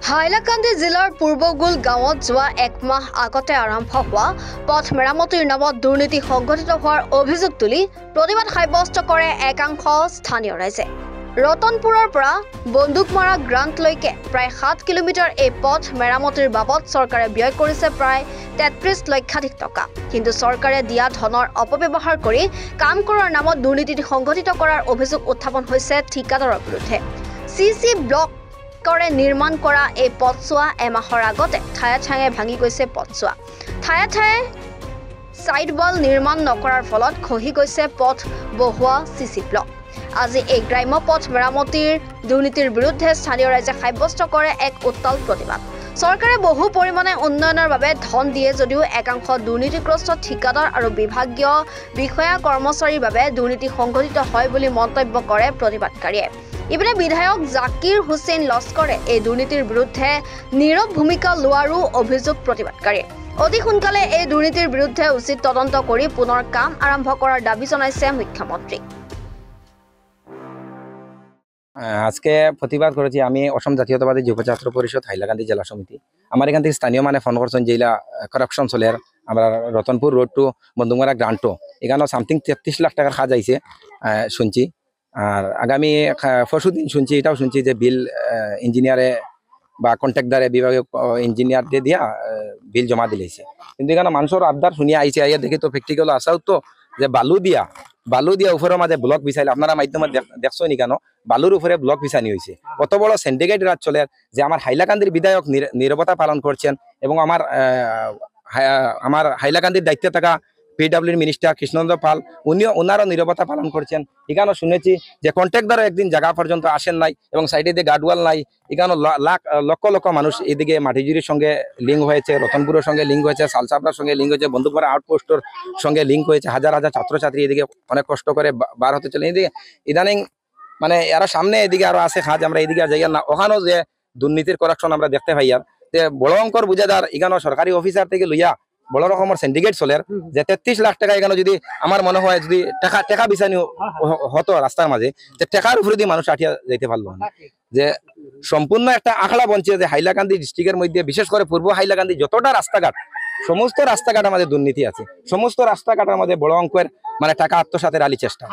হাইলাকান্দি জিলাৰ পূৰ্বগুল গাঁৱত যোৱা এক মাহ আগতে আৰম্ভ হোৱা পথ মেৰামতিৰ নামত দুৰ্নীতি সংঘটিত হোৱাৰ অভিযোগ তুলি প্ৰতিবাদ সাব্যস্ত কৰে একাংশ স্থানীয় ৰাইজে। ৰতনপুৰৰ পৰা বন্দুকমাৰা গ্ৰাণ্টলৈকে প্ৰায় 7 কিলোমিটাৰ এই পথ মেৰামতিৰ বাবদ চৰকাৰে ব্যয় কৰিছে প্ৰায় 33 লক্ষাধিক টকা। কিন্তু চৰকাৰে দিয়া ধনৰ অপব্যৱহাৰ কৰি কাম কৰাৰ নামত দুৰ্নীতি সংঘটিত কৰাৰ অভিযোগ উত্থাপন হৈছে ঠিকাদাৰৰ বিৰুদ্ধে। চিচি ব্লক কৰে নিৰ্মাণ কৰা এই পথছোৱা এমাহৰ আগতে ঠায়ে ঠায়ে ভাঙি গৈছে পথছোৱা। ঠায়ে ঠায়ে সাইড ৱাল নিৰ্মাণ নকৰাৰ ফলত খহি গৈছে পথ বহুৱা চিচি ব্লক। আজি এই গ্ৰাম্য পথ মেৰামতিৰ দুৰ্নীতিৰ বিৰুদ্ধে স্থানীয় ৰাইজে সাব্যস্ত কৰে এক উত্তাল প্ৰতিবাদ। চৰকাৰে বহু পৰিমাণে উন্নয়নৰ বাবে ধন দিয়ে যদিও একাংশ দুৰ্নীতিগ্ৰস্ত ঠিকাদাৰ আৰু বিভাগীয় বিষয়া কৰ্মচাৰীৰ বাবে দুৰ্নীতি সংঘটিত হয় বুলি মন্তব্য কৰে প্ৰতিবাদকাৰীয়ে। ইপিনে বিধায়ক জাকিৰ হুছেইন লস্কৰে এই দুৰ্নীতিৰ বিৰুদ্ধে নীৰৱ ভূমিকা লোৱাৰো অভিযোগ প্ৰতিবাদকাৰী। অতি সোনকালে এই দুৰ্নীতিৰ বিৰুদ্ধে উচিত তদন্ত কৰি পুনৰ কাম আৰম্ভ কৰাৰ দাবী জনাইছে মুখ্যমন্ত্ৰী। আজকে প্রতিবাদ করেছি আমি অসম জাতীয়তাবাদী যুব ছাত্র পরিষদ হাইলাকান্দি জেলা সমিতি। আমার এখান থেকে স্থানীয় মানে ফোন করছেন যেগুলা কারাপশন চলে আমরা রতনপুর রোড টু বন্দুকমারা গ্রান্টও এখানেও সামথিং 33 লাখ টাকার কাজ আইছে শুনছি। আর আগামী পরশু দিন শুনছি এটাও শুনছি যে বিল ইঞ্জিনিয়ারে বা কন্ট্রাক্টারে বিভাগীয় ইঞ্জিনিয়ার দিয়ে দিয়া বিল জমা দিলেছে। কিন্তু এখানে মানুষের আবদার শুনিয়ে আইছে আইয়া দেখি তো প্র্যাকটিক্যাল আসাও তো যে বালু দিয়া উপরের মাঝে ব্লক বিছাইলে আপনারা মাধ্যমে দেখছো নি কেন বালুর উপরে ব্লক বিছানি হয়েছে। কত বড় সিন্ডিকেট রাজ চলে যে আমার হাইলাকান্দির বিধায়ক নীরবতা পালন করছেন এবং আমার হাইলাকান্দির দায়িত্বে থাকা পিডব্লিউর মিনিস্টার কৃষ্ণচন্দ্র পাল উনিও ওনারও নীরবতা পালন করছেন। এখানেও শুনেছি যে কন্ট্রাক্টরও একদিন জায়গা পর্যন্ত আসেন নাই এবং সাইডে দিয়ে গার্ডওয়াল নাই। এখানেও লক্ষ লক্ষ মানুষ এদিকে মাটিজুরির সঙ্গে লিঙ্ক হয়েছে, রতনপুরের সঙ্গে লিঙ্ক হয়েছে, সালসাপড়ার সঙ্গে লিঙ্ক হয়েছে, বন্দুকমারা আউটপোস্টের সঙ্গে লিঙ্ক হয়েছে। হাজার হাজার ছাত্রছাত্রী এদিকে অনেক কষ্ট করে বার হতে চলে। এদিকে ইদানিং মানে এরা সামনে এদিকে আরো আছে কাজ, আমরা এদিকে যাই না। ওখানেও যে দুর্নীতির করাপশন আমরা দেখতে পাই আর যে বড় অঙ্কর বুঝাদার এখানেও সরকারি অফিসার থেকে লইয়া বড় রকমের সিন্ডিকেট চলে যে 33 লাখ টাকা এখানে যদি আমার মনে হয় যদি টাকা বিছানি হতো রাস্তার মাঝে টাকার উপরে দিয়ে মানুষ আঠিয়া যাইতে পারলো না। যে সম্পূর্ণ একটা আখড়া বঞ্চে যে হাইলাকান্দি ডিস্ট্রিক্টের মধ্যে বিশেষ করে পূর্ব হাইলাকান্দি যতটা রাস্তাঘাট সমস্ত রাস্তাঘাট আমাদের দুর্নীতি আছে। সমস্ত রাস্তাঘাটের মধ্যে বড় অঙ্কের মানে টাকা আত্মসাতের আলী চেষ্টা।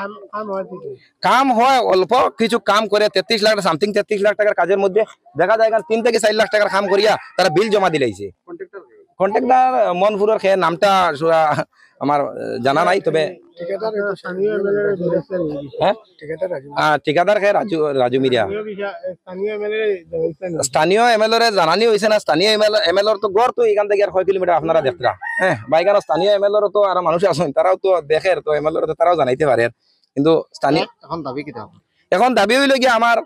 কাম হয় অল্প কিছু কাম করে 33 লাখ সামথিং 33 লাখ টাকার কাজের মধ্যে দেখা যায় 3 থেকে 4 লাখ টাকার কাম করিয়া তারা বিল জমা দিলাইছে। কন্ট্রাক্টর মনপুরের খেয়ে নামটা আমার জানা নাই, তবে ঠিকাদার খেয়ে রাজু মিরিয়া স্থানীয় এমএলএ জানানি হয়েছে না। স্থানীয় এমএলএর তো গড় তো এখান থেকে আর 6 কিলোমিটার আপনারা দেখরা। হ্যাঁ বা এখানে স্থানীয় এমএলএর তো আর মানুষ আছেন তারাও তো দেখে, তো এমএলএর তো তারাও জানাইতে পারে। কিন্তু স্থানীয় এখন দাবি হইল গিয়ে আমার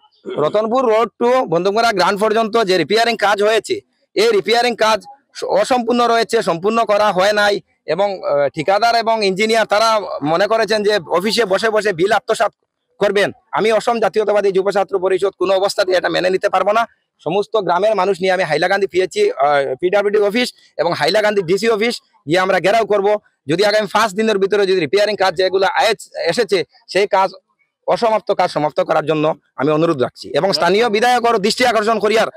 Ratanpur road to Bandukmara grant পর্যন্ত যে রিপেয়ারিং কাজ হয়েছে এই রিপেয়ারিং কাজ অসম্পূর্ণ রয়েছে, সম্পূর্ণ করা হয় নাই এবং ঠিকাদার এবং ইঞ্জিনিয়ার তারা মনে করেছেন যে অফিসে বসে বসে বিল আত্মসাৎ করবেন। আমি অসম জাতীয়তাবাদী যুব ছাত্র পরিষদ কোনো অবস্থাতে এটা মেনে নিতে পারবো না। সমস্ত গ্রামের মানুষ নিয়ে আমি হাইলাকান্দি পিডব্লিউডি অফিস এবং হাইলাকান্দি ডিসি অফিস গিয়ে আমরা ঘেরাও করব। যদি আগামী 5 দিনের ভিতরে যদি রিপেয়ারিং কাজ যেগুলো এসেছে সেই কাজ অসমাপ্ত কাজ সমাপ্ত করার জন্য আমি অনুরোধ রাখছি এবং স্থানীয় বিধায়কের দৃষ্টি আকর্ষণ করিয়ার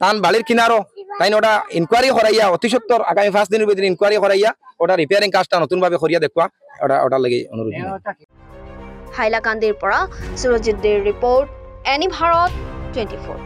তান বালির কিনারও তাই ওটা ইনকোয়ারি করাইয়া অতি সত্তর আগামী 5 দিনের ভিতরে ইনকোয়ারি করাইয়া ওটা রিপেয়ারিং কাজটা নতুনভাবে করিয়া দেখুয়া ওটার লাগি অনুরোধ। হাইলাকান্দিৰ পৰা সুৰজিৎ দেৰ ৰিপৰ্ট, এনি ভাৰত 24।